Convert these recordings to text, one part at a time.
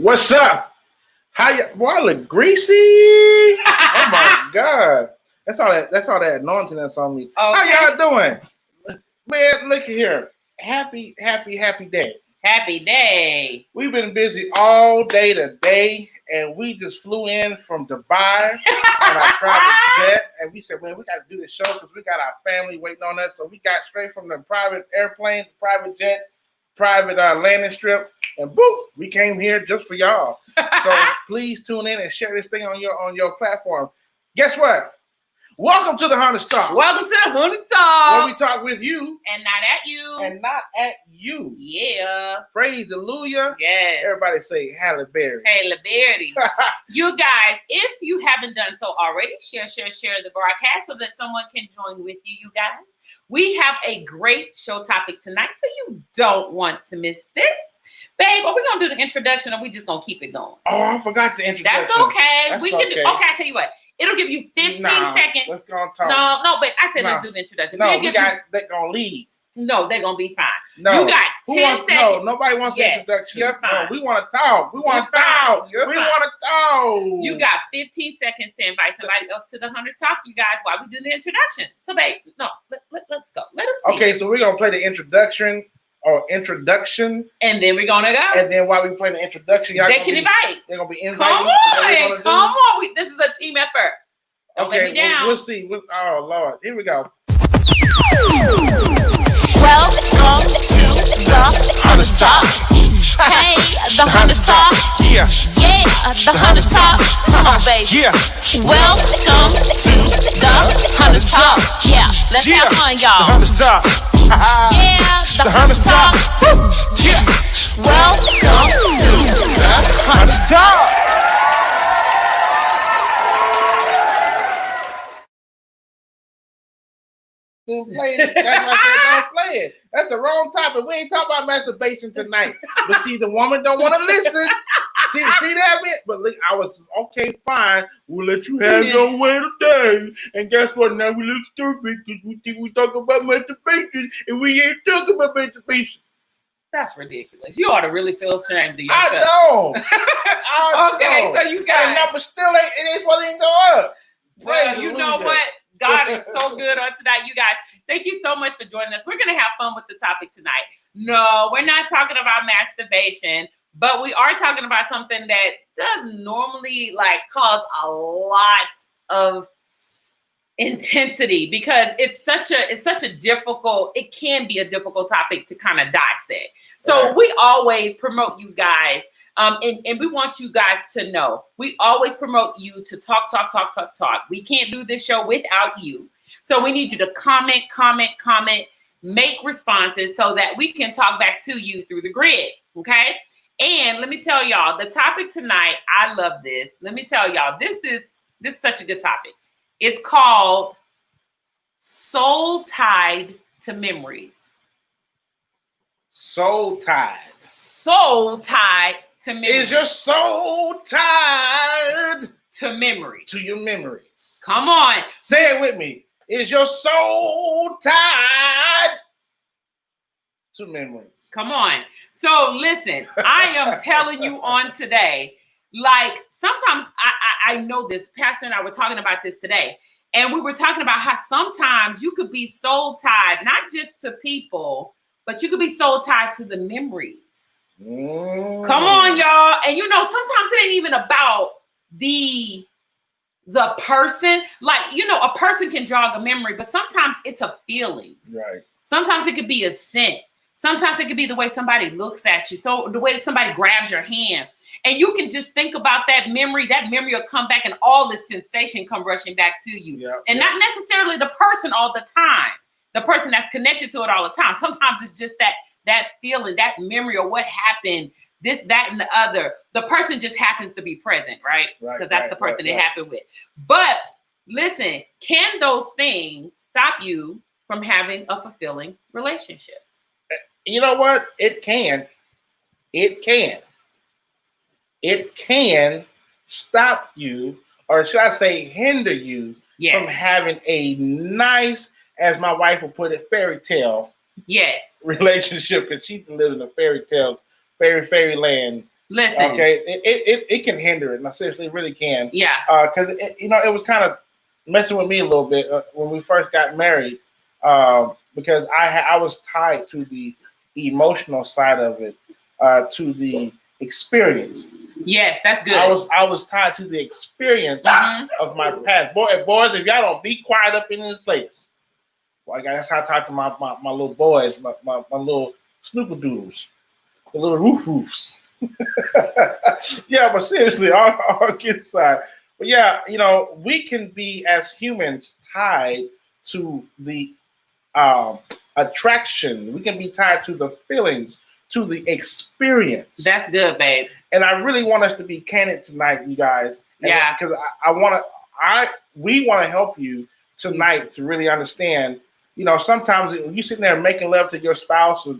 What's up? How you? Boy, I look greasy. Oh my god, that's all that. That's all that anointing that's on me. Okay. How y'all doing, man? Look here. Happy day. Happy day. We've been busy all day today, and we just flew in from Dubai on our private jet, and we said, man, we got to do this show because we got our family waiting on us. So we got straight from the private airplane, private jet, private landing strip, and boop, we came here just for y'all. So please tune in and share this thing on your platform. Guess what? Welcome to the Hunter's Talk. Welcome to the Hunter's Talk. Where we talk with you and not at you. and not at you. Yeah. Praise hallelujah. Yes. Everybody say Halle Berry. Hey, Liberty. You guys, if you haven't done so already, share the broadcast so that someone can join with you guys. We have a great show topic tonight, so you don't want to miss this. Babe, are we going to do the introduction or we just going to keep it going? Oh, I forgot the introduction. That's okay. That's we can okay. do. Okay, I tell you what. It'll give you 15 seconds. Let's go and talk. No, but I said let's do the introduction. No, they're going to lead. No, they're going to be fine. No. You got 10 seconds. No, nobody wants the introduction. You're fine. No, we want to talk. We want to talk. We want to talk. You got 15 seconds to invite somebody else to the Hunter's Talk, you guys, while we do the introduction. So, babe, no, let's go. Let them see. Okay, so we're going to play the introduction. And then we're going to go. And then while we play the introduction, y'all they can invite. They're going to be inviting. Come on. This is a team effort. Don't let me down. We'll see. Oh, Lord. Here we go. Welcome to the Hunter's Talk. Hey, the Hunter's Talk. Yeah, the Hunter's Talk. Come on, baby. yeah, Welcome to the Hunter's Talk. Yeah, let's yeah. have fun, The y'all. Hunter's Talk. Yeah, the The Hunter's Hunter's Talk. Talk. Yeah, welcome to the Hunter's Hunter's Talk. Don't play it. That's why I said don't play it. That's the wrong topic. We ain't talking about masturbation tonight. But see, the woman don't want to listen. See that, man? But look, I was okay, fine. We'll let you have your way today. And guess what? Now we look stupid because we think we talk about masturbation and we ain't talking about masturbation. That's ridiculous. You ought to really feel ashamed of yourself. I don't. Okay, so you got the number still ain't. It ain't supposed to even go up. Well, you know what? God is so good on tonight. You guys, thank you so much for joining us. We're going to have fun with the topic tonight. No, we're not talking about masturbation, but we are talking about something that does normally cause a lot of intensity because it's such a difficult, it can be a difficult topic to kind of dissect. So Right. we always promote you guys. And we want you guys to know, we always promote you to talk. We can't do this show without you. So we need you to comment, make responses so that we can talk back to you through the grid. Okay. And let me tell y'all, the topic tonight, I love this. Let me tell y'all, this is such a good topic. It's called Soul Tied to Memories. Soul tied. Soul tied to memories. Is your soul tied to memories? to your memories? Come on. Say it with me. Is your soul tied to memories? Come on. So listen, I am telling you on today, sometimes I know this, Pastor and I were talking about this today, and we were talking about how sometimes you could be soul tied, not just to people, but you could be soul tied to the memories. Come on, y'all. And sometimes it ain't even about the person. A person can jog a memory, but sometimes it's a feeling. Right. Sometimes it could be a scent. Sometimes it could be the way somebody looks at you. So the way somebody grabs your hand. And you can just think about that memory. That memory will come back and all the sensation come rushing back to you. Yep. Not necessarily the person all the time. The person that's connected to it all the time. Sometimes it's just that feeling, that memory of what happened, this, that, and the other. The person just happens to be present, right? Because that's the person it happened with. But listen, can those things stop you from having a fulfilling relationship? You know what? It can. It can stop you, or should I say hinder you from having a nice, as my wife will put it, fairy tale relationship, because she lives in a fairyland Listen. Okay, it can hinder it. No, seriously, it really can. Yeah. Because it was kind of messing with me a little bit when we first got married. Because I was tied to the emotional side of it, to the experience. Yes, that's good. I was tied to the experience of my past. Boys, if y'all don't be quiet up in this place. Well, that's how I talk to my little boys, my little snooperdoodles, the little roofs. Yeah, but seriously, all kidding aside. But yeah, we can be as humans tied to the attraction. We can be tied to the feelings, to the experience. That's good, babe. And I really want us to be candid tonight, you guys. Yeah. Because we want to help you tonight to really understand. Sometimes when you're sitting there making love to your spouse or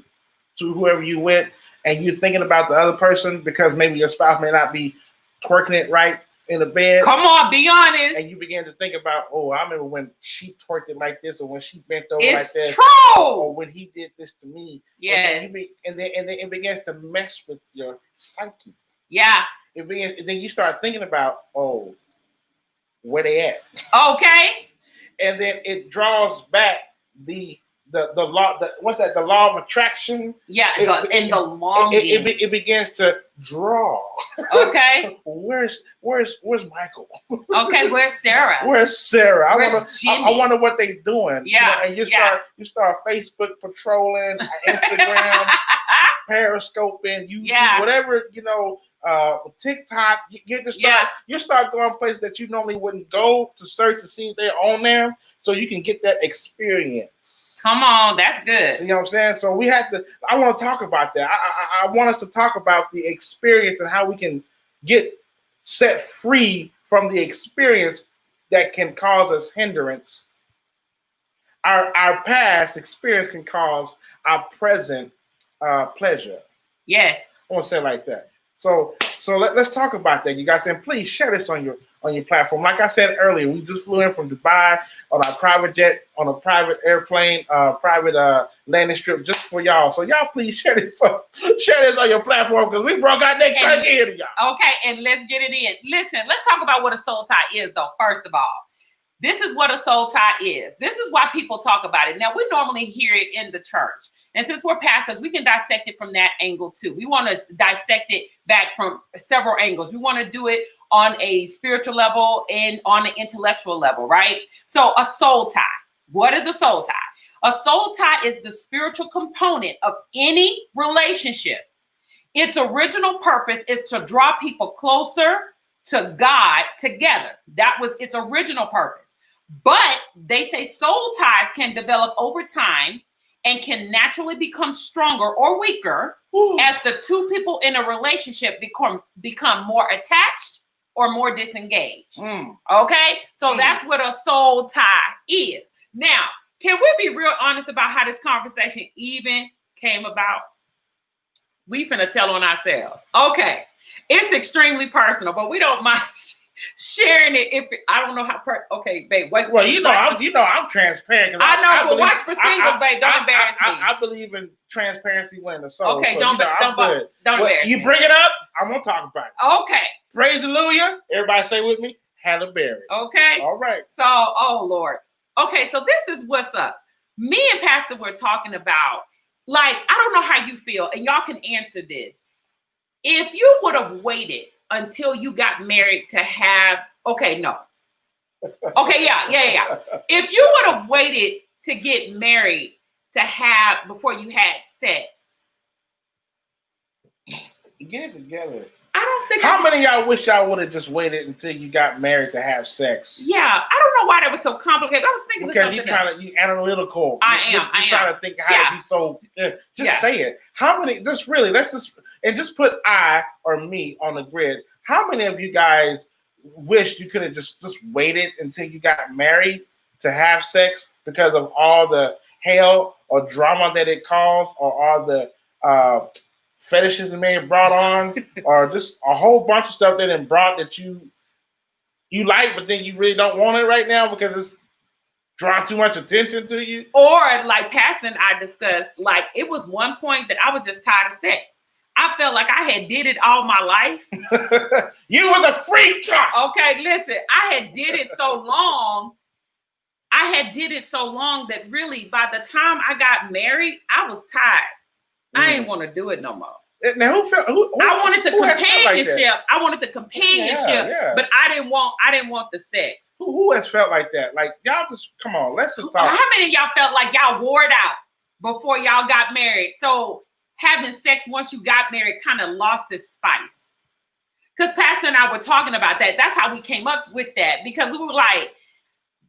to whoever you with, and you're thinking about the other person because maybe your spouse may not be twerking it right in the bed. Come on, be honest. And you begin to think about, I remember when she twerked it like this, or when she bent over it's like this, true. or when he did this to me. Yes. And then it begins to mess with your psyche. Yeah. And then you start thinking about, where they at? Okay. And then it draws back the law. What's that? The law of attraction. Yeah. In the longing. It begins to draw. Okay. Where's Michael? Okay. Where's Sarah? Where's Sarah? I wonder what they're doing. Yeah. And you start Facebook patrolling, Instagram, Periscoping, YouTube, whatever, TikTok. You start going places that you normally wouldn't go to search to see if they're on there, so you can get that experience. Come on, that's good. See what I'm saying? So I want to talk about that. I want us to talk about the experience and how we can get set free from the experience that can cause us hindrance. Our past experience can cause our present pleasure. Yes. I want to say it like that. So let's talk about that, you guys. And please share this on your platform. Like I said earlier, we just flew in from Dubai on our private jet, on a private airplane, private landing strip just for y'all. So y'all please share this on your platform, because we brought out that turkey here to y'all. Okay, and let's get it in. Listen, let's talk about what a soul tie is, though. First of all, this is what a soul tie is. This is why people talk about it. Now, we normally hear it in the church. And since we're pastors, we can dissect it from that angle too. We want to dissect it back from several angles. We want to do it on a spiritual level and on an intellectual level, right? So a soul tie. What is a soul tie? A soul tie is the spiritual component of any relationship. Its original purpose is to draw people closer to God together. That was its original purpose. But they say soul ties can develop over time and can naturally become stronger or weaker as the two people in a relationship become more attached or more disengaged. Okay? So that's what a soul tie is. Now, can we be real honest about how this conversation even came about? We finna tell on ourselves. Okay. It's extremely personal, but we don't mind sharing it. I don't know how. Okay, babe. Wait. Well, I'm transparent. I know, but watch for singles, babe. Don't embarrass me. I believe in transparency when the soul. Okay, so, don't embarrass you me. bring it up, I'm gonna talk about it. Okay. Praise hallelujah. Everybody say with me, Halle Berry. Okay. All right. So, oh Lord. Okay, so this is what's up. Me and Pastor were talking about, like, I don't know how you feel, and y'all can answer this. If you would have waited until you got married to have, okay, no. Okay, yeah. If you would have waited to get married to have, before you had sex. Get it together. I don't think. How many of y'all wish y'all would have just waited until you got married to have sex? Yeah, I don't know why that was so complicated. I was thinking because you analytical. I am. Trying to think how to be so. Just say it. How many? Just put I or me on the grid. How many of you guys wish you could have just waited until you got married to have sex because of all the hell or drama that it caused, or all the fetishes that may have brought on, or just a whole bunch of stuff that it brought that you like, but then you really don't want it right now because it's drawing too much attention to you? Or like Pastor and I discussed, like it was one point that I was just tired of sex. I felt like I had did it all my life. You was a freak. Okay, listen, I had did it so long. I had did it so long that really by the time I got married, I was tired. I ain't want to do it no more. Now who I wanted the who has felt like companionship. that? I wanted the companionship, Yeah. but I didn't want the sex. Who has felt like that? Like y'all just come on, let's just How talk. many of y'all felt like y'all wore it out before y'all got married? So having sex once you got married kind of lost its spice. Because Pastor and I were talking about that. That's how we came up with that. Because we were like,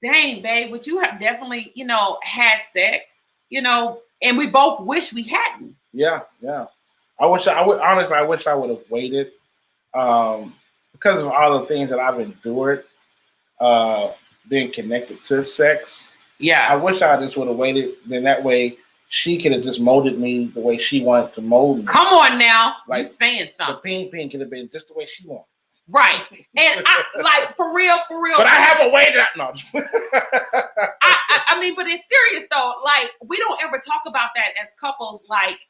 dang, babe, would you have definitely, had sex, and we both wish we hadn't. Yeah. I wish I would have waited. Because of all the things that I've endured, being connected to sex. Yeah. I wish I just would have waited. Then that way she could have just molded me the way she wanted to mold me. Come on now. Like, you saying The something. ping could have been just the way she wanted. Right. And I like for real. But I haven't waited. No. I mean, but it's serious though. Like, we don't ever talk about that as couples. Like,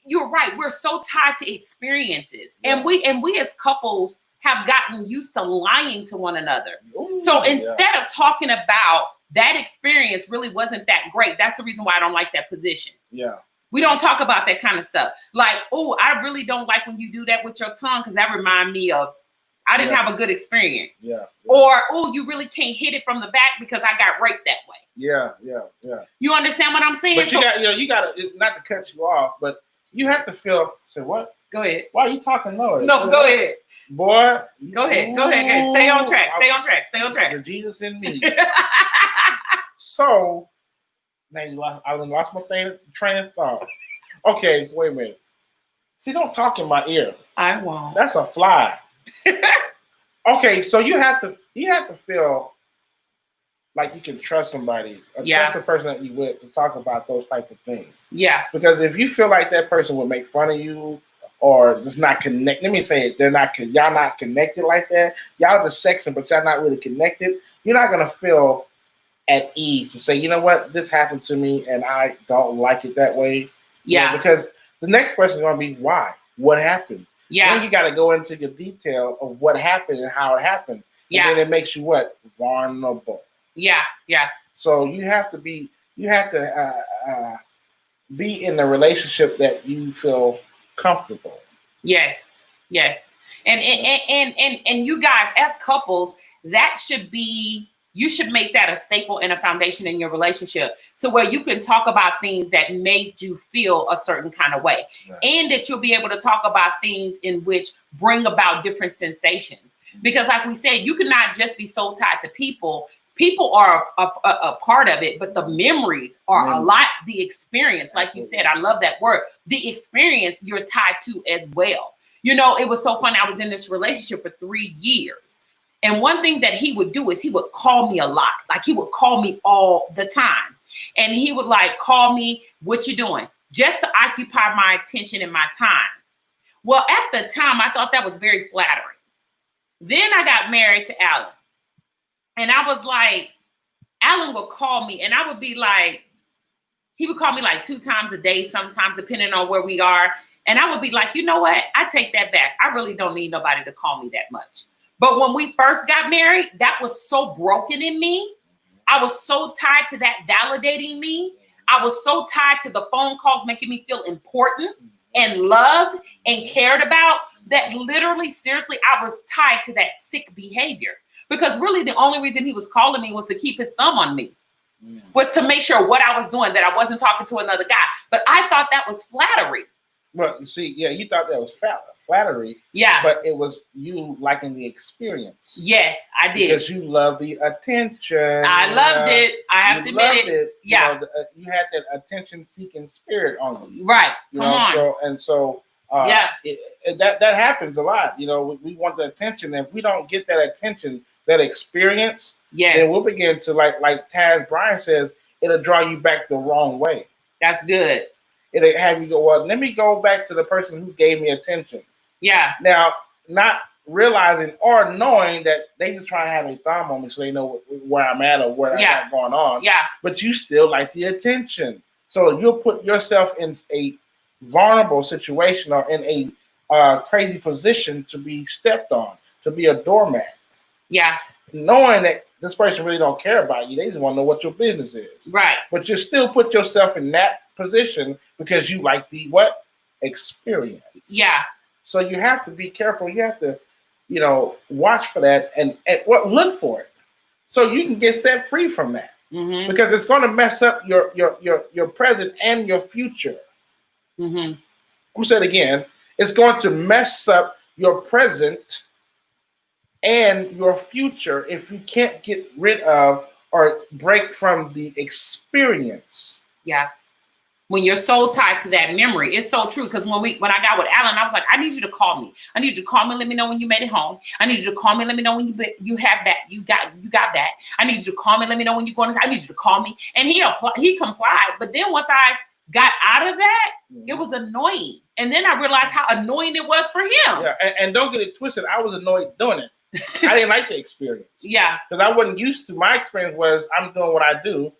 you're right. We're so tied to experiences. Yeah. And we as couples have gotten used to lying to one another. Ooh, So instead of talking about that experience really wasn't that great, that's the reason why I don't like that position. Yeah. We don't talk about that kind of stuff. Like, oh, I really don't like when you do that with your tongue because that reminds me of I didn't have a good experience. Yeah. Or, oh, you really can't hit it from the back because I got raped that way. Yeah. You understand what I'm saying? But you got not to cut you off, but you have to feel. Say what? Go ahead. Why are you talking low? No, go ahead. Boy. Go ahead. Stay on track. The Jesus in me. So now I lost my train of thought. Okay, wait a minute. See, don't talk in my ear. I won't. That's a fly. Okay, so you have to feel like you can trust somebody, trust the person that you with to talk about those type of things. Yeah. Because if you feel like that person would make fun of you or just not connect, let me say it, y'all not connected like that. Y'all just sexing, but y'all not really connected. You're not gonna feel at ease to say, you know what, this happened to me and I don't like it that way. Yeah. Because the next question is gonna be why? What happened? Yeah. Then you got to go into the detail of what happened and how it happened. Yeah. And then it makes you what? Vulnerable. Yeah. So you have to be in the relationship that you feel comfortable. Yes. And you guys as couples, you should make that a staple and a foundation in your relationship to where you can talk about things that made you feel a certain kind of way. Right. And that you'll be able to talk about things in which bring about different sensations. Because like we said, you cannot just be so tied to people. People are a part of it, but the memories are a lot, the experience, like you said, I love that word, the experience you're tied to as well. It was so funny. I was in this relationship for 3 years. And one thing that he would do is he would call me a lot. Like he would call me all the time. And he would like call me, what you doing? Just to occupy my attention and my time. Well, at the time, I thought that was very flattering. Then I got married to Alan. And I was like, Alan would call me and I would be like, he would call me like 2 times a day, sometimes depending on where we are. And I would be like, you know what? I take that back. I really don't need nobody to call me that much. But when we first got married, that was so broken in me. I was so tied to that validating me. I was so tied to the phone calls making me feel important and loved and cared about that literally, seriously, I was tied to that sick behavior. Because really the only reason he was calling me was to keep his thumb on me, was to make sure what I was doing, that I wasn't talking to another guy. But I thought that was flattery. Well, you see, you thought that was flattery. Yeah. But it was you liking the experience. Yes, I did. Because you love the attention. I loved it. I have to admit it. Yeah. You had that attention-seeking spirit on you. Right. Come on. So that happens a lot. We want the attention. And if we don't get that attention, that experience, then we'll begin to like Taz Bryan says, it'll draw you back the wrong way. That's good. It'll have you go, well, let me go back to the person who gave me attention. Yeah. Now, not realizing or knowing that they just trying to have a thumb on me so they know where I'm at or what I got going on. Yeah. But you still like the attention. So you'll put yourself in a vulnerable situation or in a crazy position to be stepped on, to be a doormat. Yeah. Knowing that this person really don't care about you, they just want to know what your business is. Right. But you still put yourself in that position because you like the what? Experience. Yeah. So you have to be careful. You have to, watch for that and look for it, so you can get set free from that. Mm-hmm. Because it's going to mess up your present and your future. Mm-hmm. I'm gonna say it again. It's going to mess up your present and your future if you can't get rid of or break from the experience. Yeah. When you're so tied to that memory, it's so true. Because when I got with Alan, I was like, I need you to call me. I need you to call me and let me know when you made it home. I need you to call me and let me know when you have that. You got that. I need you to call me and let me know when you're going to. I need you to call me. And he complied. But then once I got out of that, it was annoying. And then I realized how annoying it was for him. Yeah, and don't get it twisted. I was annoyed doing it. I didn't like the experience. Yeah. Because I wasn't used to. My experience was I'm doing what I do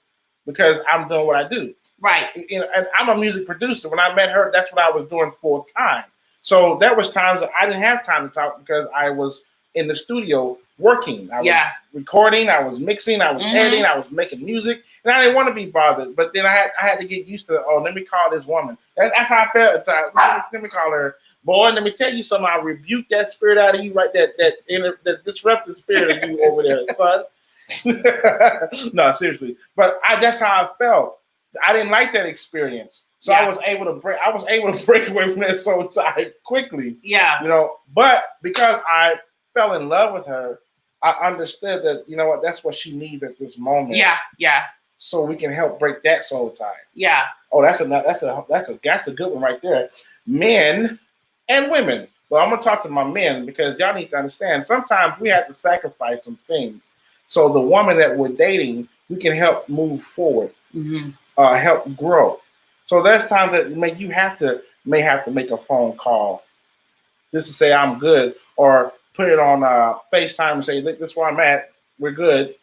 because I'm doing what I do. Right. And I'm a music producer. When I met her, that's what I was doing full time. So there was times that I didn't have time to talk because I was in the studio working. I was recording, I was mixing, I was editing, I was making music, and I didn't want to be bothered. But then I had to get used to, let me call this woman. That's how I felt at the time. Let me call her. Boy, let me tell you something. I rebuke that spirit out of you, right? That disruptive spirit of you over there, son. No, seriously. But that's how I felt. I didn't like that experience, so I was able to break away from that soul tie quickly. Yeah. But because I fell in love with her, I understood that that's what she needs at this moment. Yeah. So we can help break that soul tie. Yeah. Oh, that's a good one right there. Men and women. Well, I'm gonna talk to my men because y'all need to understand. Sometimes we have to sacrifice some things, so the woman that we're dating, we can help move forward. Mm-hmm. Help grow. So there's times that may have to make a phone call just to say I'm good, or put it on FaceTime and say, look, this is where I'm at. We're good.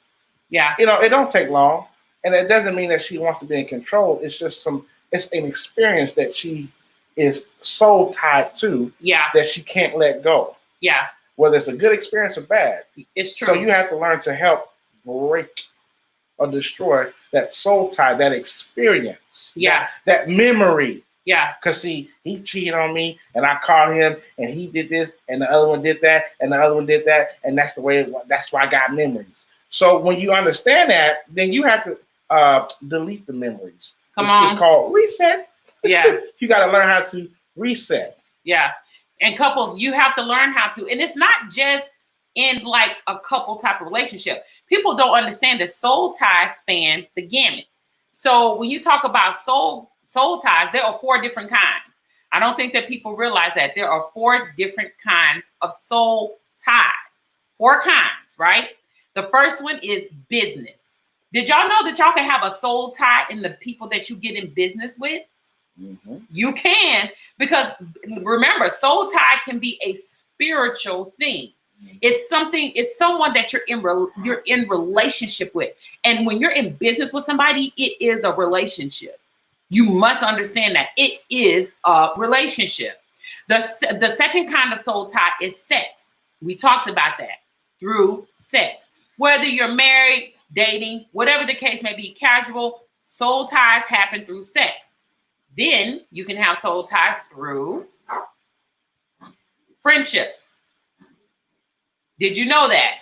Yeah. It don't take long, and it doesn't mean that she wants to be in control. It's just it's an experience that she is so tied to that she can't let go. Yeah. Whether it's a good experience or bad. It's true. So you have to learn to help break or destroy that soul tie, that experience, that memory. Yeah. Because see, he cheated on me, and I called him, and he did this, and the other one did that, and the other one did that, and that's the way. That's why I got memories. So when you understand that, then you have to delete the memories. It's called reset. Yeah. You got to learn how to reset. Yeah. And couples, you have to learn how to, and it's not just in like a couple type of relationship. People don't understand that soul ties span the gamut. So when you talk about soul ties, there are 4 different kinds. I don't think that people realize that there are 4 different kinds of soul ties. 4 kinds, right? The first one is business. Did y'all know that y'all can have a soul tie in the people that you get in business with? Mm-hmm. You can, because remember, soul tie can be a spiritual thing. It's someone that you're in relationship with. And when you're in business with somebody, it is a relationship. You must understand that it is a relationship. The second kind of soul tie is sex. We talked about that. Through sex. Whether you're married, dating, whatever the case may be, casual, soul ties happen through sex. Then you can have soul ties through friendship. Did you know that?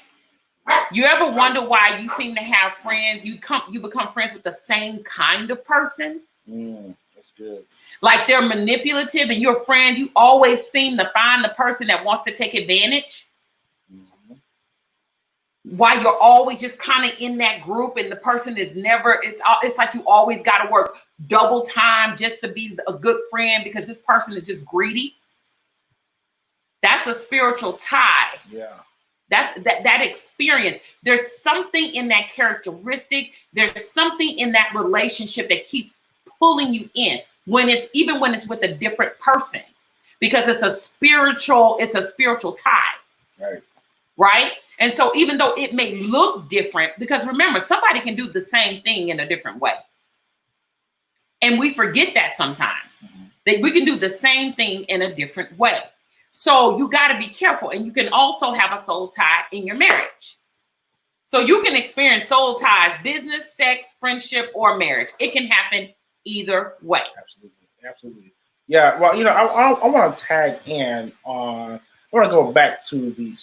You ever wonder why you seem to have friends? You become friends with the same kind of person? That's good. Like they're manipulative and you're friends. You always seem to find the person that wants to take advantage. Mm-hmm. Why you're always just kind of in that group and the person is never, it's like you always got to work double time just to be a good friend because this person is just greedy. That's a spiritual tie. Yeah. That experience. There's something in that characteristic. There's something in that relationship that keeps pulling you in when it's with a different person, because it's a spiritual tie. Right. And so even though it may look different, because remember, somebody can do the same thing in a different way. And we forget that sometimes, that we can do the same thing in a different way. So you got to be careful. And you can also have a soul tie in your marriage. So you can experience soul ties, business, sex, friendship, or marriage. It can happen either way. Absolutely. Yeah, well, I want to tag in on, I want to go back to the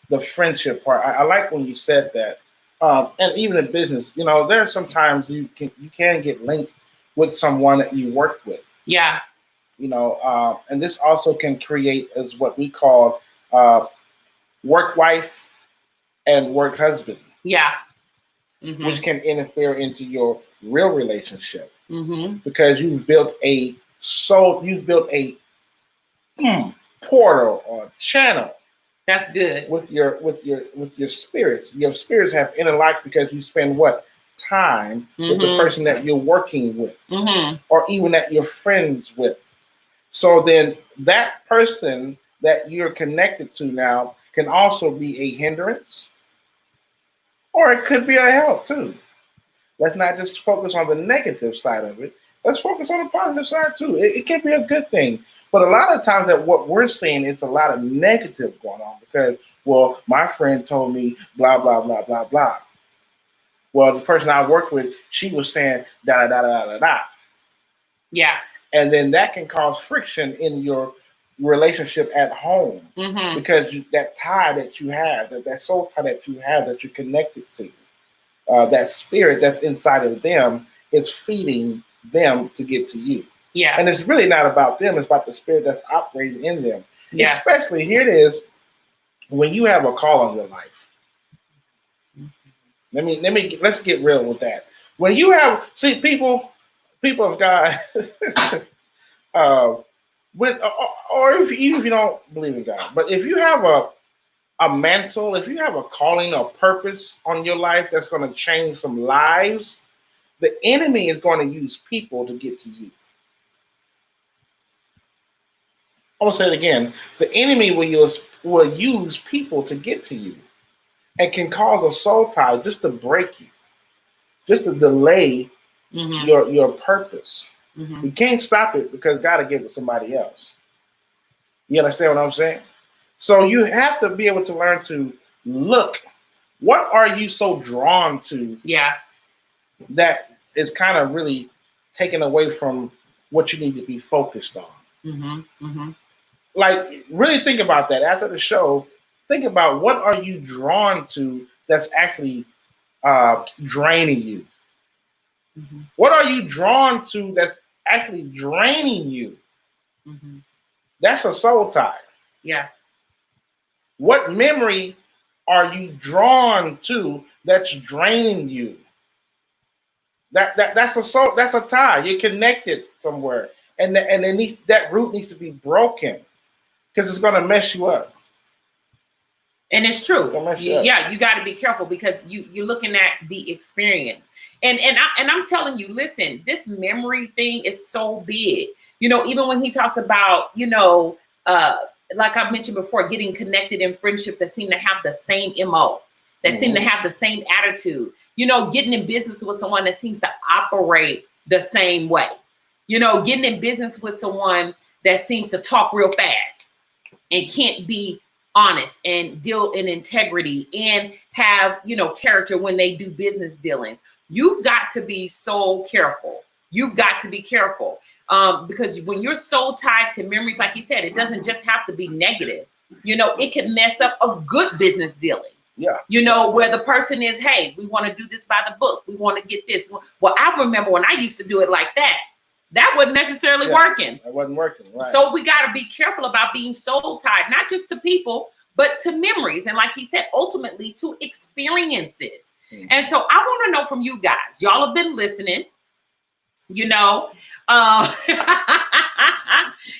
the friendship part. I like when you said that. And even in business, there are sometimes you can get linked with someone that you work with. Yeah. And this also can create as what we call work wife and work husband. Yeah. Which can interfere into your real relationship. Because you've built a portal or channel. That's good. With your spirits. Your spirits have interlocked because you spend time with the person that you're working with, or even that you're friends with. So then that person that you're connected to now can also be a hindrance, or it could be a help too. Let's not just focus on the negative side of it. Let's focus on the positive side too. It can be a good thing. But a lot of times that what we're seeing is a lot of negative going on because, well, my friend told me blah, blah, blah, blah, blah. Well, the person I worked with, she was saying da, da, da, da, da, da. Yeah. And then that can cause friction in your relationship at home because that tie that you have, that soul tie that you have, that you're connected to, that spirit that's inside of them is feeding them to get to you. Yeah. And it's really not about them. It's about the spirit that's operating in them. Yeah. Especially, here it is, when you have a call on your life. Let's get real with that. When you have, people of God, even if you don't believe in God, but if you have a mantle, if you have a calling or purpose on your life that's going to change some lives, the enemy is going to use people to get to you. I'm going to say it again. The enemy will use people to get to you and can cause a soul tie just to break you, just to delay your purpose. You can't stop it because God will give it to somebody else. You understand what I'm saying? So you have to be able to learn to look, what are you so drawn to that is kind of really taken away from what you need to be focused on? Like, really think about that. After the show, think about what are you drawn to that's actually draining you? What are you drawn to that's actually draining you? That's a soul tie. Yeah. What memory are you drawn to that's draining you? That's a tie. You're connected somewhere, and that root needs to be broken because it's going to mess you up. And it's true. You got to be careful because you're looking at the experience. And I'm telling you, listen, this memory thing is so big. Even when he talks about, like I've mentioned before, getting connected in friendships that seem to have the same MO, that seem to have the same attitude, getting in business with someone that seems to operate the same way, getting in business with someone that seems to talk real fast and can't be honest and deal in integrity and have, character when they do business dealings. You've got to be so careful. You've got to be careful. Because when you're so tied to memories, like you said, it doesn't just have to be negative. It can mess up a good business dealing. Yeah. Where the person is, hey, we want to do this by the book. We want to get this. Well, I remember when I used to do it like that. That wasn't necessarily working. That wasn't working. Right. So we got to be careful about being soul tied, not just to people, but to memories. And like he said, ultimately to experiences. And so I want to know from you guys, y'all have been listening.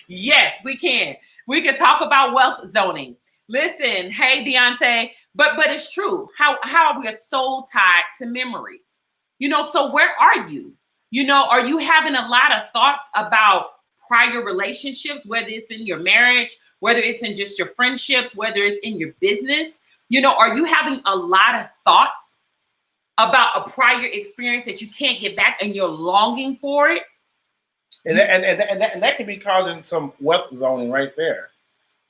Yes, we can. We can talk about wealth zoning. Listen, hey, Deontay, but it's true. How we are so tied to memories. So where are you? Are you having a lot of thoughts about prior relationships, whether it's in your marriage, whether it's in just your friendships, whether it's in your business? Are you having a lot of thoughts about a prior experience that you can't get back and you're longing for it. And that can be causing some wealth zoning right there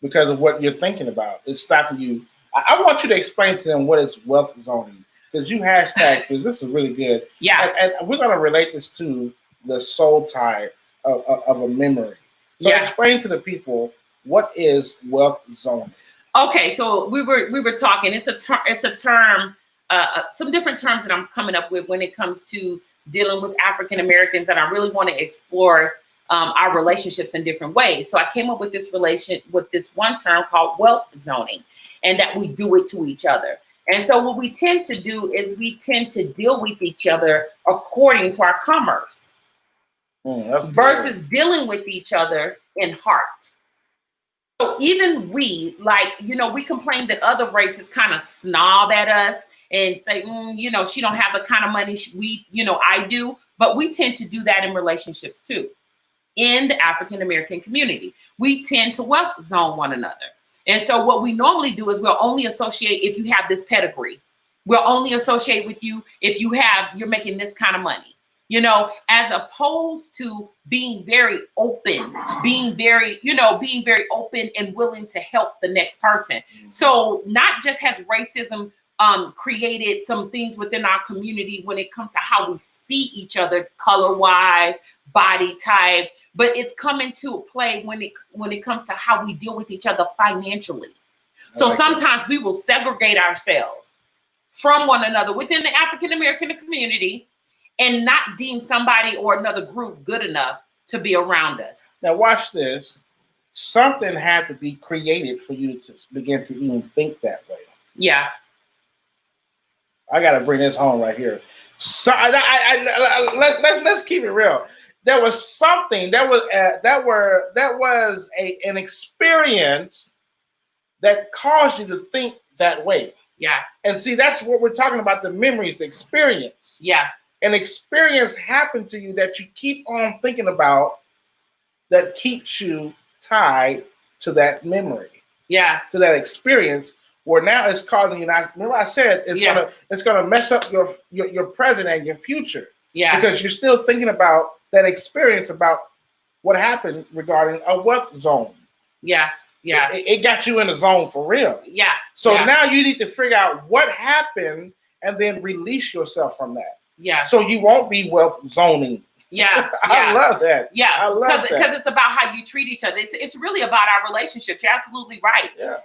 because of what you're thinking about. It's stopping you. I want you to explain to them what is wealth zoning because you hashtag this. This is really good. Yeah. And we're going to relate this to the soul tie of a memory. So explain to the people what is wealth zoning. Okay, so we were talking. It's a term. Some different terms that I'm coming up with when it comes to dealing with African Americans, and I really want to explore our relationships in different ways. So I came up with this one term called wealth zoning, and that we do it to each other. And so what we tend to do is we tend to deal with each other according to our commerce versus dealing with each other in heart. So even we, we complain that other races kind of snob at us and say, she don't have the kind of money I do. But we tend to do that in relationships too. In the African American community, we tend to wealth zone one another. And so what we normally do is we'll only associate if you have this pedigree. We'll only associate with you if you're making this kind of money. As opposed to being very open, being very open and willing to help the next person. So not just has racism created some things within our community when it comes to how we see each other color-wise, body type, but it's come into play when it comes to how we deal with each other financially. So sometimes we will segregate ourselves from one another within the African American community and not deem somebody or another group good enough to be around us. Now watch this. Something had to be created for you to begin to even think that way. Yeah. I got to bring this home right here. So let's keep it real. There was something that was an experience that caused you to think that way. Yeah. And see, that's what we're talking about, the memories, the experience. Yeah. An experience happened to you that you keep on thinking about that keeps you tied to that memory. Yeah. To that experience where now it's causing you. Now, remember I said it's gonna mess up your present and your future. Yeah. Because you're still thinking about that experience about what happened regarding a wealth zone. Yeah. Yeah. It got you in the zone for real. Yeah. So now you need to figure out what happened and then release yourself from that. Yeah. So you won't be wealth zoning. Yeah. I love that. Yeah. I love that. Because it's about how you treat each other. It's really about our relationships. You're absolutely right. Yeah.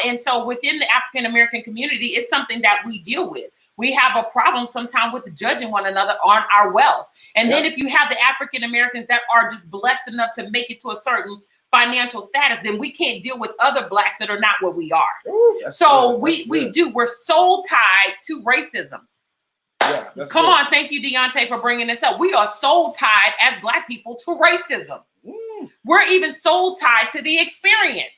And so within the African American community, it's something that we deal with. We have a problem sometimes with judging one another on our wealth. And then if you have the African Americans that are just blessed enough to make it to a certain financial status, then we can't deal with other Blacks that are not where we are. Ooh, so we're soul tied to racism. Yeah, Come on, thank you, Deontay, for bringing this up. We are soul tied as Black people to racism. We're even soul tied to the experience.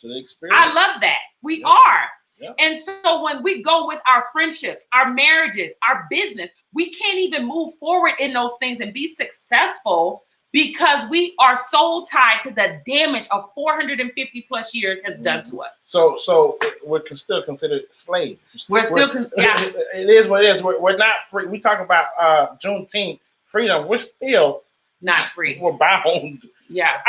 I love that. We are. Yeah. And so when we go with our friendships, our marriages, our business, we can't even move forward in those things and be successful because we are soul tied to the damage of 450 plus years has done to us. So we're still considered slaves. It is what it is. We're not free. We talk about Juneteenth freedom. We're still not free. We're bound. Yeah.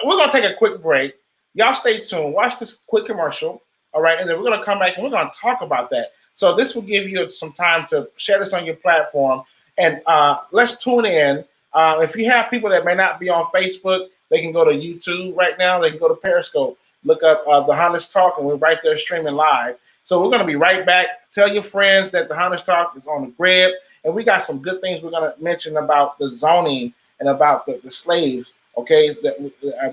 We're gonna take a quick break. Y'all stay tuned. Watch this quick commercial. All right, and then we're gonna come back and we're gonna talk about that. So this will give you some time to share this on your platform, and let's tune in. If you have people that may not be on Facebook, they can go to YouTube right now. They can go to Periscope, look up The Honest Talk, and we're right there streaming live. So we're going to be right back. Tell your friends that The Honest Talk is on the grid. And we got some good things we're going to mention about the zoning and about the slaves, okay,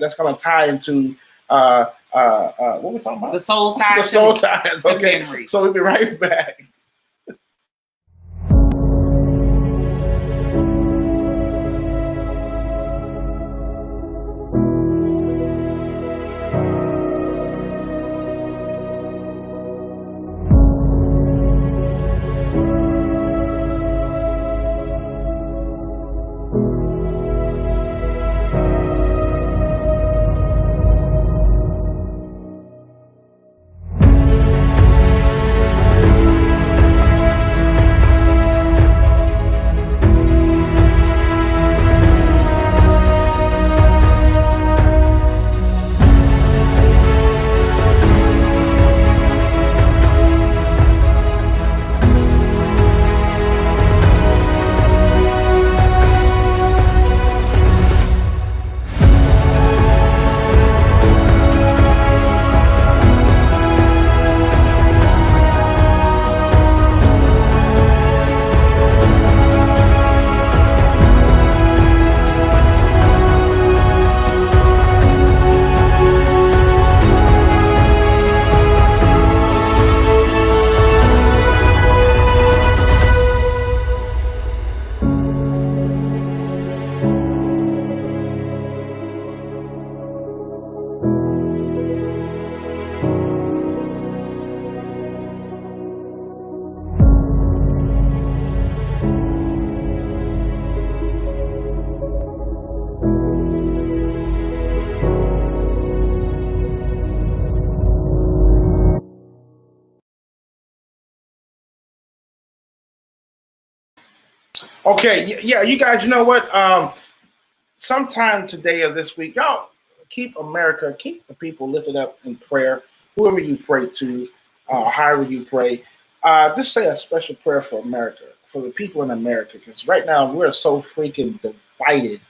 that's going to tie into what we're talking about? The soul ties. The soul ties, okay. So we'll be right back. Okay, yeah, you guys, you know what? Sometime today or this week, y'all keep the people lifted up in prayer. Whoever you pray to, however you pray, just say a special prayer for America, for the people in America, because right now we're so freaking divided,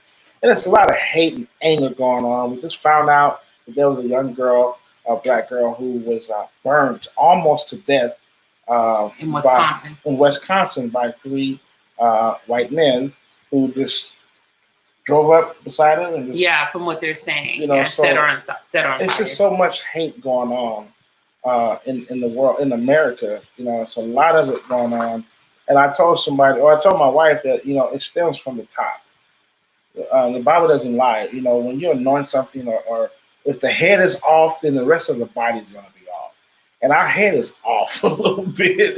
and there's a lot of hate and anger going on. We just found out that there was a young girl, a black girl, who was burned almost to death In Wisconsin. in Wisconsin by three white men who just drove up beside her and just, Yeah, from what they're saying. You know, yeah, so set her on fire. it's just so much hate going on in the world, in America. You know, it's a lot of it going on. And I told somebody, or I told my wife that, you know, it stems from the top. The Bible doesn't lie. You know, when you anoint something, or if the head is off, then the rest of the body is going to be off. And our head is off a little bit.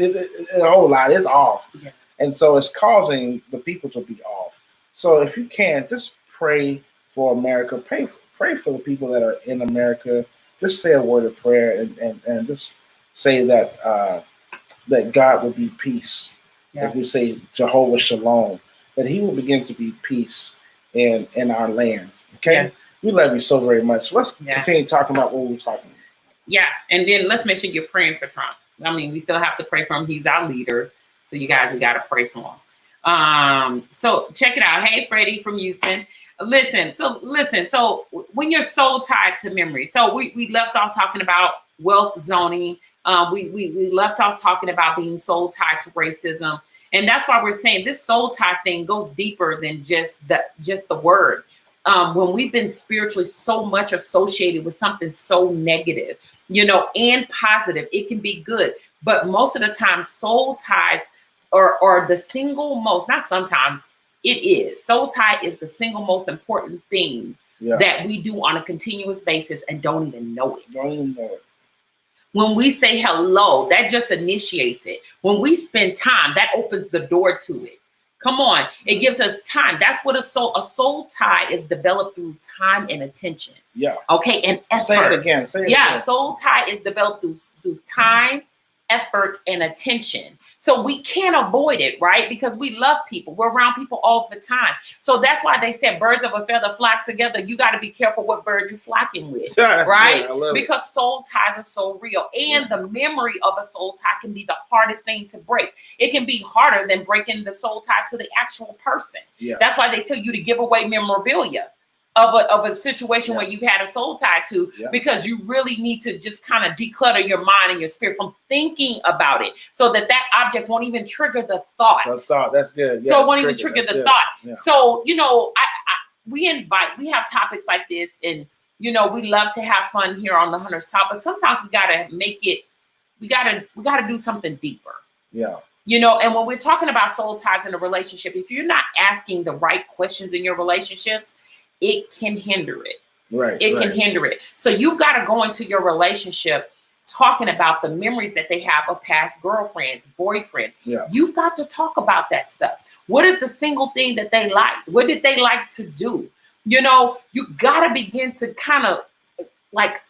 A whole lot. It's off. Yeah. And so it's causing the people to be off. So if you can, just pray for America. Pray for the people that are in America. Just say a word of prayer and just say that that God will be peace. Yeah. As we say Jehovah Shalom, that He will begin to be peace in our land. Okay? Yeah. We love you so very much. Let's Yeah. continue talking about what we're talking about. Yeah, and then let's make sure you're praying for Trump. I mean, we still have to pray for him. He's our leader. So you guys, we got to pray for him. So check it out. Hey, Freddie from Houston. Listen, so when you're so tied to memory, so we left off talking about wealth zoning. We left off talking about being soul tied to racism. And that's why we're saying this soul tie thing goes deeper than just the word. When we've been spiritually so much associated with something so negative, you know, and positive, it can be good. But most of the time, soul ties are the single most, not sometimes, it is. Soul tie is the single most important thing that we do on a continuous basis and don't even know it. Don't even know it. When we say hello, that just initiates it. When we spend time, that opens the door to it. Come on, it gives us time. That's what a soul tie is developed through time and attention. Yeah. Okay, and effort. Say it again. Yeah, soul tie is developed through time, effort, and attention. So we can't avoid it, right? Because we love people. We're around people all the time. So that's why they said birds of a feather flock together. You got to be careful what bird you're flocking with, right? Because soul ties are so real. And the memory of a soul tie can be the hardest thing to break. It can be harder than breaking the soul tie to the actual person. Yeah. That's why they tell you to give away memorabilia of a situation where you've had a soul tie to, because you really need to just kind of declutter your mind and your spirit from thinking about it, so that object won't even trigger the thought. That's good. Yeah, so it won't even trigger the thought. Yeah. So, you know, we have topics like this, and, you know, we love to have fun here on the Hunter's Talk, but sometimes we got to make it, we got to do something deeper. Yeah. You know, and when we're talking about soul ties in a relationship, if you're not asking the right questions in your relationships, it can hinder it. Right. It can hinder it. So you've got to go into your relationship talking about the memories that they have of past girlfriends, boyfriends. Yeah. You've got to talk about that stuff. What is the single thing that they liked? What did they like to do? You know, you got to begin to kind of like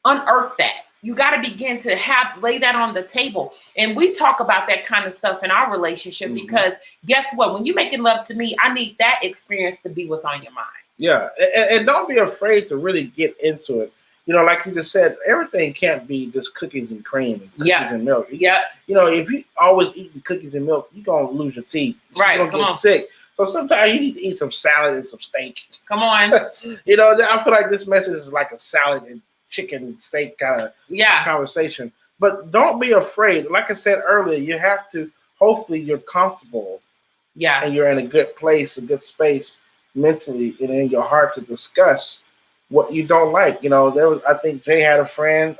unearth that. You got to begin to lay that on the table. And we talk about that kind of stuff in our relationship because guess what? When you're making love to me, I need that experience to be what's on your mind. Yeah. And don't be afraid to really get into it. You know, like you just said, everything can't be just cookies and cream and cookies and milk. Yeah. You know, if you always eating cookies and milk, you're going to lose your teeth. Right. You're going to get sick. So sometimes you need to eat some salad and some steak. Come on. You know, I feel like this message is like a salad and chicken steak kind of conversation. But don't be afraid. Like I said earlier, you have to, hopefully you're comfortable. Yeah. And you're in a good place, a good space mentally and in your heart to discuss what you don't like. You know, I think Jay had a friend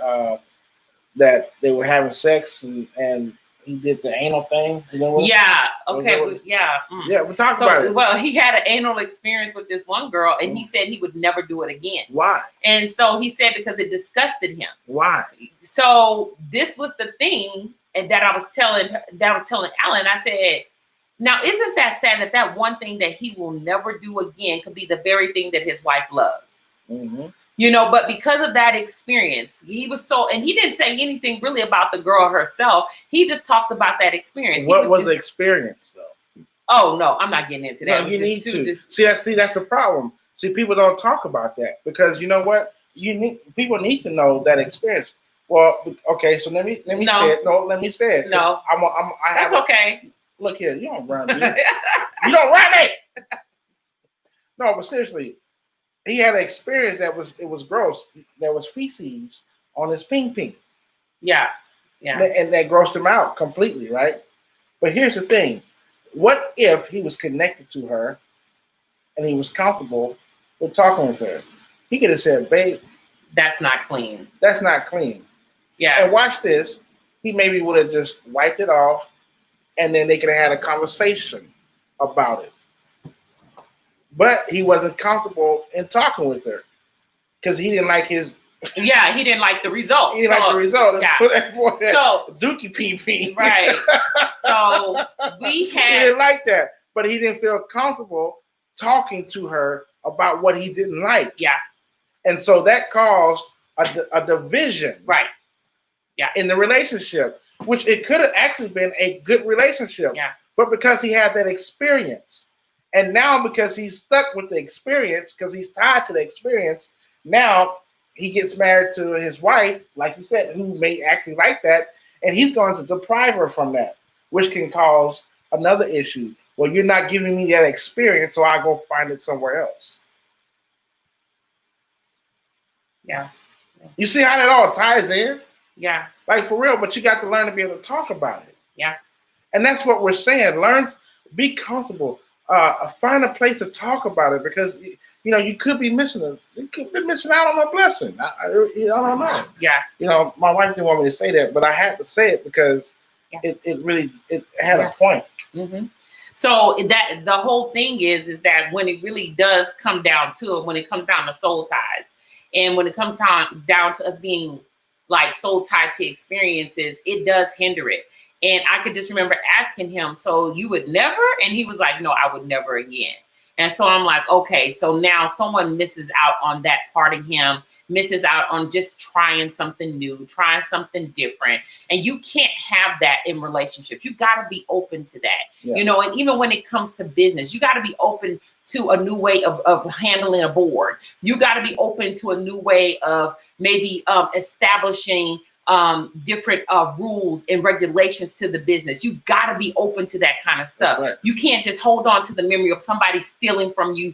that they were having sex and he did the anal thing. You know what? Yeah. Okay. Yeah, we'll talk about it. Well, he had an anal experience with this one girl, and he said he would never do it again. Why? And so he said because it disgusted him. Why? So this was the thing that I was telling Alan. I said, now isn't that sad that one thing that he will never do again could be the very thing that his wife loves? Mm-hmm. You know, but because of that experience, he was and he didn't say anything really about the girl herself. He just talked about that experience. What was the experience though? Oh no, I'm not getting into that. No, you need to. See, that's the problem. See, people don't talk about that because you know what? People need to know that experience. Well, okay, so let me say it. No, let me say it. No, that's okay. Look here, you don't run me. You don't run me. No, but seriously, he had an experience that was gross. There was feces on his ping. Yeah. And that grossed him out completely, right? But here's the thing. What if he was connected to her and he was comfortable with talking with her? He could have said, babe, that's not clean. That's not clean. Yeah. And watch this. He maybe would have just wiped it off and then they could have had a conversation about it. But he wasn't comfortable in talking with her because he didn't like his... Yeah, he didn't like the result. He didn't like the result. Yeah. So Dookie pee. Right. So he didn't like that, but he didn't feel comfortable talking to her about what he didn't like. Yeah. And so that caused a division. Right. Yeah. In the relationship, which it could have actually been a good relationship. Yeah. But because he had that experience, and now because he's stuck with the experience, because he's tied to the experience, now he gets married to his wife, like you said, who may actually like that, and he's going to deprive her from that, which can cause another issue. Well, you're not giving me that experience, so I go find it somewhere else. Yeah. You see how that all ties in? Yeah. Like for real, but you got to learn to be able to talk about it. Yeah. And that's what we're saying. Learn, be comfortable. Find a place to talk about it because you could be missing out on a blessing. I don't know. Yeah. My wife didn't want me to say that, but I had to say it because it had a point. Mm-hmm. So that the whole thing is that when it really does come down to it, when it comes down to soul ties, and when it comes down to us being like soul tied to experiences, it does hinder it. And I could just remember asking him, so you would never? And he was like, no, I would never again. And so I'm like, okay, so now someone misses out on that part of him, misses out on just trying something new, trying something different. And you can't have that in relationships. You got to be open to that, and even when it comes to business, you got to be open to a new way of handling a board. You got to be open to a new way of maybe establishing different rules and regulations to the business. You got to be open to that kind of stuff. Right. You can't just hold on to the memory of somebody stealing from you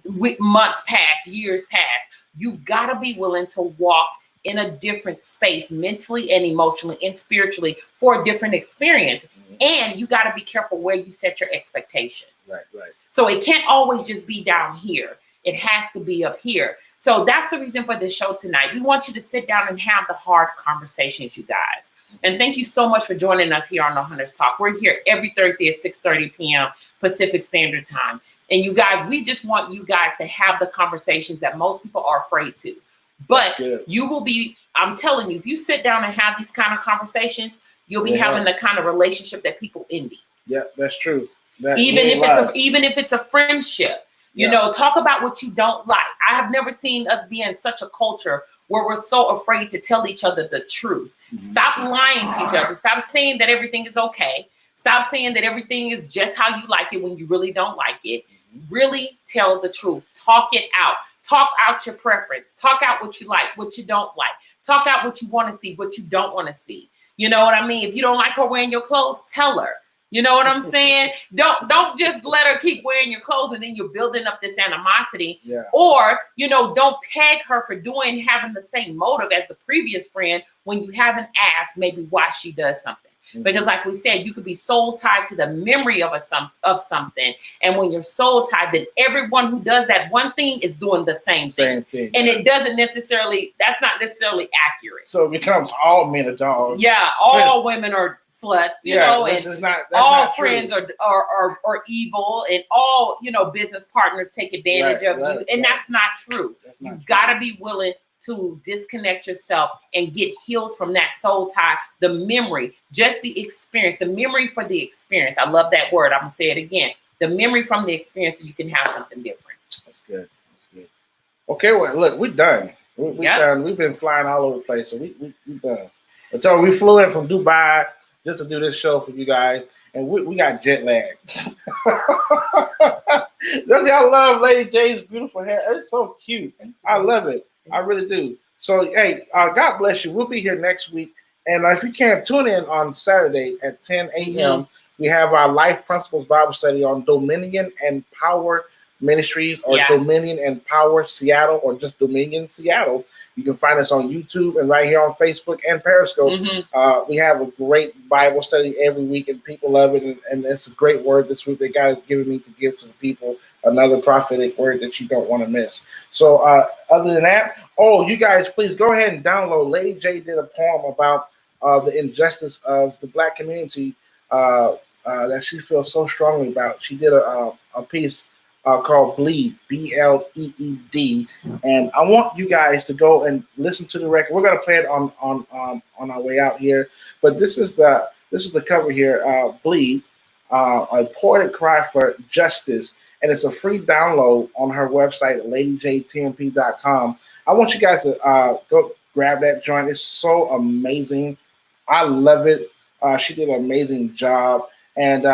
with months past, years past. You've got to be willing to walk in a different space mentally and emotionally and spiritually for a different experience. Mm-hmm. And you got to be careful where you set your expectation. Right. So it can't always just be down here. It has to be up here. So that's the reason for this show tonight. We want you to sit down and have the hard conversations, you guys. And thank you so much for joining us here on the Hunters Talk. We're here every Thursday at 6:30 p.m. Pacific Standard Time. And you guys, we just want you guys to have the conversations that most people are afraid to. But you will be, I'm telling you, if you sit down and have these kind of conversations, you'll be having the kind of relationship that people envy. Yeah, that's true. Even if it's a friendship. Talk about what you don't like. I have never seen us be in such a culture where we're so afraid to tell each other the truth. Mm-hmm. Stop lying to each other. Stop saying that everything is okay. Stop saying that everything is just how you like it when you really don't like it. Mm-hmm. Really tell the truth. Talk it out. Talk out your preference. Talk out what you like, what you don't like. Talk out what you want to see, what you don't want to see. You know what I mean? If you don't like her wearing your clothes, tell her. You know what I'm saying? Don't just let her keep wearing your clothes and then you're building up this animosity. Yeah. Or, don't peg her for having the same motive as the previous friend when you haven't asked maybe why she does something. Mm-hmm. Because like we said, you could be soul tied to the memory of something. And when you're soul tied, then everyone who does that one thing is doing the same thing. And it doesn't necessarily, that's not necessarily accurate. So it becomes all men are dogs. Yeah, all women are sluts, and all friends are evil, and all business partners take advantage of you, and that's not true. You've got to be willing to disconnect yourself and get healed from that soul tie, the memory, just the experience, the memory for the experience. I love that word. I'm gonna say it again. The memory from the experience, so you can have something different. That's good. Okay, well, look, we're done. We're done. We've been flying all over the place, so we're done. So we flew in from Dubai just to do this show for you guys. and we got jet lag. I love Lady J's beautiful hair. It's so cute. I love it. I really do. So, hey, God bless you. We'll be here next week. And if you can, tune in on Saturday at 10 a.m. We have our Life Principles Bible Study on Dominion and Power Ministries, or Dominion and Power Seattle, or just Dominion Seattle. You can find us on YouTube and right here on Facebook and Periscope. We have a great Bible study every week, and people love it. And it's a great word this week that God has given me to give to the people, another prophetic word that you don't want to miss. So other than that, you guys, please go ahead and download. Lady J did a poem about the injustice of the Black community that she feels so strongly about. She did a piece called Bleed, B-L-E-E-D, and I want you guys to go and listen to the record. We're gonna play it on our way out here, but this is the cover here, Bleed, a poetic cry for justice, and it's a free download on her website at ladyjtmp.com. I want you guys to go grab that joint. It's so amazing. I love it. She did an amazing job, and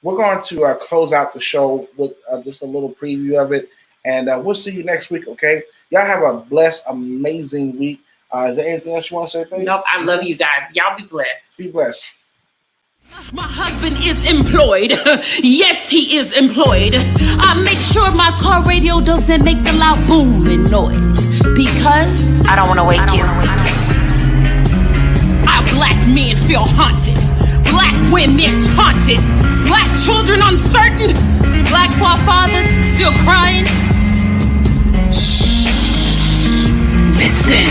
we're going to close out the show with just a little preview of it, and we'll see you next week, okay? Y'all have a blessed, amazing week. Is there anything else you want to say, Faith? Nope, I love you guys. Y'all be blessed. Be blessed. My husband is employed. Yes, he is employed. I make sure my car radio doesn't make the loud booming noise, because I don't want to wake you. Our black men feel haunted. Black women taunted. Black children uncertain. Black fathers still crying. Shh. Listen.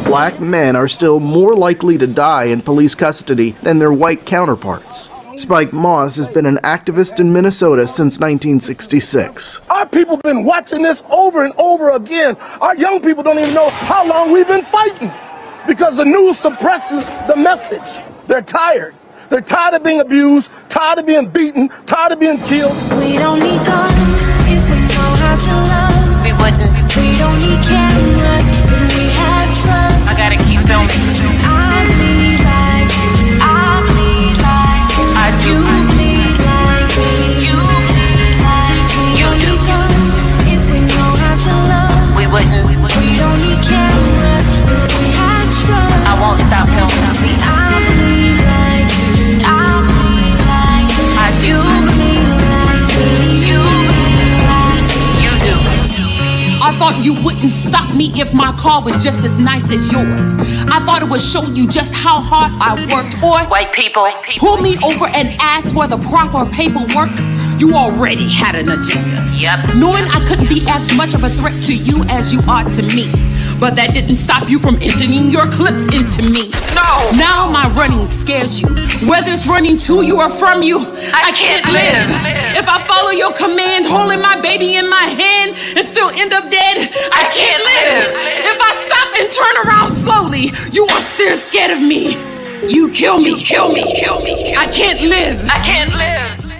Black men are still more likely to die in police custody than their white counterparts. Spike Moss has been an activist in Minnesota since 1966. Our people have been watching this over and over again. Our young people don't even know how long we've been fighting, because the news suppresses the message. They're tired. They're tired of being abused, tired of being beaten, tired of being killed. We don't need guns if we know how to love. We wouldn't. We don't need cameras if we had trust. I gotta keep filming. I bleed like you. I bleed like you. I do. You bleed like me. You bleed like me. We don't need guns if we know how to love. We wouldn't. We don't need cameras if we had trust. I won't stop filming. See, I bleed like you. I bleed like you. I do. You bleed like me. You bleed like me. You do. I thought you wouldn't stop me if my car was just as nice as yours. I thought it would show you just how hard I worked, or White people. pull me over and ask for the proper paperwork. You already had an agenda. Yep. Knowing I couldn't be as much of a threat to you as you are to me. But that didn't stop you from emptying your clips into me. No. Now my running scares you. Whether it's running to you or from you, I can't live. If I follow your command, holding my baby in my hand and still end up dead, I can't live. If I stop and turn around slowly, you are still scared of me. You kill me, kill me, kill me. I can't live. I can't live.